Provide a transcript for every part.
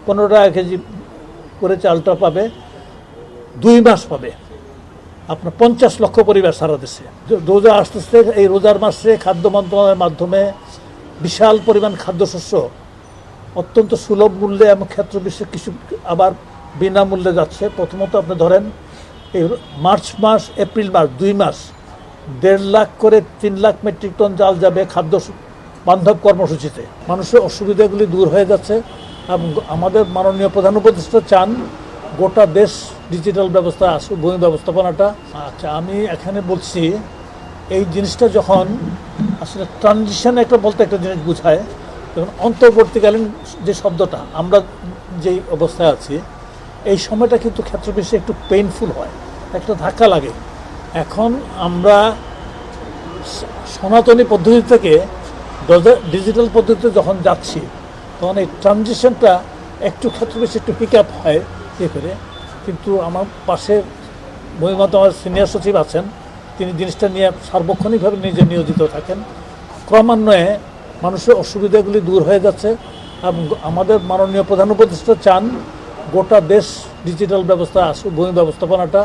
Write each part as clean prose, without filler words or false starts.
15 টাকা কেজি করে চালটা পাবে, 2 মাস পাবে আপনার 50 লক্ষ পরিবার সারা দেশে। রোজা আসতেছে, এই রোজার মাসে খাদ্য মন্ত্রণালয়ের মাধ্যমে বিশাল পরিমাণ খাদ্যশস্য অত্যন্ত সুলভ মূল্যে এবং ক্ষেত্র বিশেষে কিছু আবার বিনামূল্যে যাচ্ছে। প্রথমত আপনি ধরেন এই মার্চ মাস, এপ্রিল মাস, 2 মাস 1.5 লাখ করে 3 লাখ মেট্রিক টন চাল যাবে খাদ্য বান্ধব কর্মসূচিতে। মানুষের অসুবিধাগুলি দূর হয়ে যাচ্ছে এবং আমাদের মাননীয় প্রধান উপদেষ্টা চান গোটা দেশ ডিজিটাল ব্যবস্থা আসুক, ভূমি ব্যবস্থাপনাটা। আচ্ছা, আমি এখানে বলছি এই জিনিসটা যখন আসলে ট্রানজিশন একটা বলতে একটা জিনিস বোঝায়, যখন অন্তর্বর্তীকালীন যে শব্দটা আমরা যেই অবস্থায় আছি এই সময়টা কিন্তু ক্ষেত্র বিশেষে একটু পেইনফুল হয়, একটা ধাক্কা লাগে। এখন আমরা সনাতনী পদ্ধতি থেকে ডিজিটাল পদ্ধতিতে যখন যাচ্ছি তখন এই ট্রানজিশনটা একটু ক্ষেত্র বিশেষে একটু পিক আপ হয় এ করে। কিন্তু আমার পাশে মহিমাত আমার সিনিয়র সচিব আছেন, তিনি জিনিসটা নিয়ে সার্বক্ষণিকভাবে নিজে নিয়োজিত থাকেন। ক্রমান্বয়ে মানুষের অসুবিধাগুলি দূর হয়ে যাচ্ছে এবং আমাদের মাননীয় প্রধান উপদেষ্টা চান গোটা দেশ ডিজিটাল ব্যবস্থা আসুক, ভূমি ব্যবস্থাপনাটা।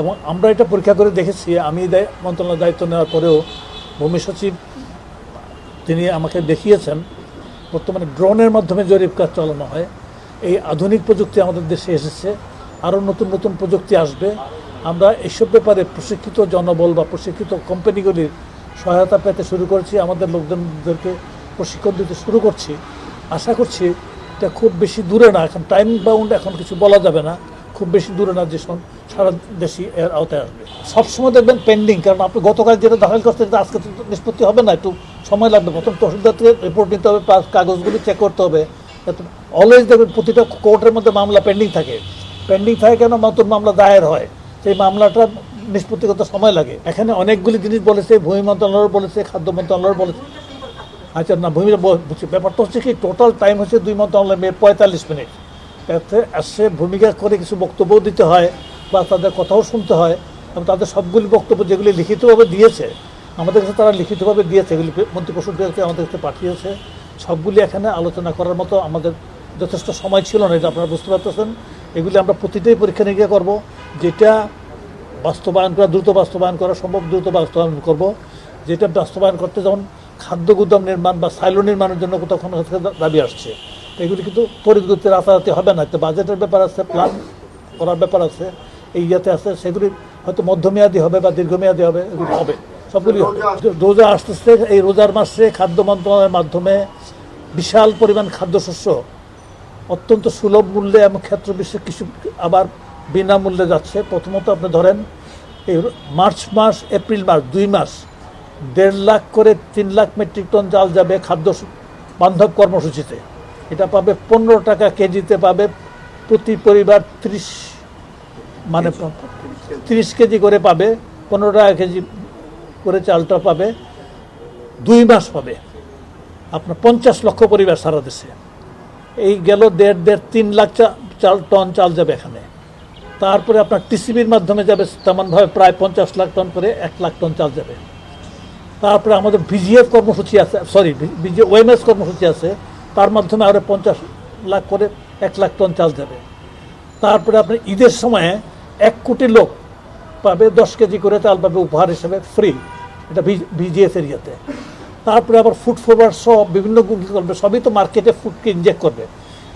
এবং আমরা এটা পরীক্ষা করে দেখেছি, আমি মন্ত্রণালয়ের দায়িত্ব নেওয়ার পরেও ভূমি সচিব তিনি আমাকে দেখিয়েছেন বর্তমানে ড্রোনের মাধ্যমে জরিপ কাজ চালানো হয়। এই আধুনিক প্রযুক্তি আমাদের দেশে এসেছে, আরও নতুন নতুন প্রযুক্তি আসবে। আমরা এইসব ব্যাপারে প্রশিক্ষিত জনবল বা প্রশিক্ষিত কোম্পানিগুলির সহায়তা পেতে শুরু করেছি, আমাদের লোকজনদেরকে প্রশিক্ষণ দিতে শুরু করছি। আশা করছি এটা খুব বেশি দূরে না, এখন টাইম বাউন্ড এখন কিছু বলা যাবে না, খুব বেশি দূরে না যে সারা দেশই এর আওতায় আসবে। সবসময় দেখবেন পেন্ডিং, কারণ আপনি গতকাল যেটা দাখিল করতে আজকে তো নিষ্পত্তি হবে না, একটু সময় লাগবে। প্রথম তহসিলদার থেকে রিপোর্ট নিতে হবে, প্লাস কাগজগুলি চেক করতে হবে। অলওয়েজ দেখবেন প্রতিটা কোর্টের মধ্যে মামলা পেন্ডিং থাকে কেন? নতুন মামলা দায়ের হয়, সেই মামলাটা নিষ্পত্তি করতে সময় লাগে। এখানে অনেকগুলি জিনিস বলেছে, ভূমি মন্ত্রণালয় বলেছে, খাদ্য মন্ত্রণালয় বলেছে। আচ্ছা না, ভূমি বলছি, ব্যাপারটা হচ্ছে কি টোটাল টাইম হচ্ছে 2 মন্ত্রণালয় 45 মিনিট। এতে আসে ভূমিকা করে কিছু বক্তব্য দিতে হয় বা তাদের কথাও শুনতে হয় এবং তাদের সবগুলি বক্তব্য যেগুলি লিখিতভাবে দিয়েছে আমাদের কাছে, তারা লিখিতভাবে দিয়েছে, এগুলি মন্ত্রিপরিষদকে আমাদের কাছে পাঠিয়েছে। সবগুলি এখানে আলোচনা করার মতো আমাদের যথেষ্ট সময় ছিল না, এটা আপনারা বুঝতে পারতেছেন। এগুলি আমরা প্রতিটাই পরীক্ষা নিরীক্ষা করবো, যেটা বাস্তবায়ন করা, দ্রুত বাস্তবায়ন করা সম্ভব দ্রুত বাস্তবায়ন করব। যেটা বাস্তবায়ন করতে যেমন খাদ্য গুদাম নির্মাণ বা সাইলো নির্মাণের জন্য কোথাও কোনো দাবি আসছে, এগুলি কিন্তু তড়িৎ গতিতে রাতারাতি হবে না। একটা বাজেটের ব্যাপার আছে, প্ল্যান করার ব্যাপার আছে, এই ইয়েতে আছে, সেগুলি হয়তো মধ্যমেয়াদী হবে বা দীর্ঘমেয়াদী হবে, এগুলি হবে, সবগুলি হবে। রোজা আসতেছে, এই রোজার মাসে খাদ্য মন্ত্রণালয়ের মাধ্যমে বিশাল পরিমাণ খাদ্যশস্য অত্যন্ত সুলভ মূল্যে এবং ক্ষেত্র বিশেষে কিছু আবার বিনামূল্যে যাচ্ছে। প্রথমত আপনি ধরেন এই মার্চ মাস, এপ্রিল মাস, 2 মাস 1.5 লাখ করে 3 লাখ মেট্রিক টন চাল যাবে খাদ্য বান্ধব কর্মসূচিতে। এটা পাবে 15 টাকা কেজিতে পাবে প্রতি পরিবার, 30 কেজি করে পাবে, 15 টাকা কেজি করে চালটা পাবে, 2 মাস পাবে আপনার 50 লক্ষ পরিবার সারা দেশে। এই গেল 3 লাখ টন চাল যাবে এখানে। তারপরে আপনার টিসিবির মাধ্যমে যাবে তেমনভাবে প্রায় 50 লাখ টন করে 1 লাখ টন চাল যাবে। তারপরে আমাদের ভিজিএফ কর্মসূচি আছে, ওএমএস কর্মসূচি আছে, তার মাধ্যমে আরও 50 লাখ করে 1 লাখ টন চাল যাবে। তারপরে আপনার ঈদের সময়ে 1 কোটি লোক পাবে 10 কেজি করে চাল পাবে উপহার হিসেবে ফ্রি, এটা ভিজিএফ এরিয়াতে। তারপরে আবার ফুড ফরওয়ার্ড সব বিভিন্ন করবে, সবই তো মার্কেটে ফুডকে ইনজেক্ট করবে।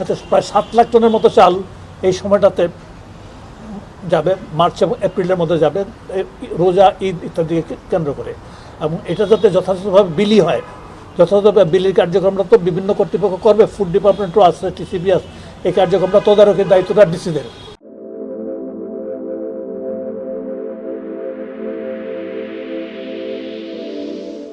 আচ্ছা, প্রায় 7 লাখ টনের মতো চাল এই সময়টাতে যাবে, মার্চ এবং এপ্রিলের মধ্যে যাবে, রোজা, ঈদ ইত্যাদি কেন্দ্র করে। এবং এটা যাতে যথাযথভাবে বিলি হয়, যথাযথভাবে বিলির কার্যক্রমটা তো বিভিন্ন কর্তৃপক্ষ করবে, ফুড ডিপার্টমেন্টও আছে, টিসিবি আছে, এই কার্যক্রমটা তদারকির দায়িত্বটা ডিসিদের।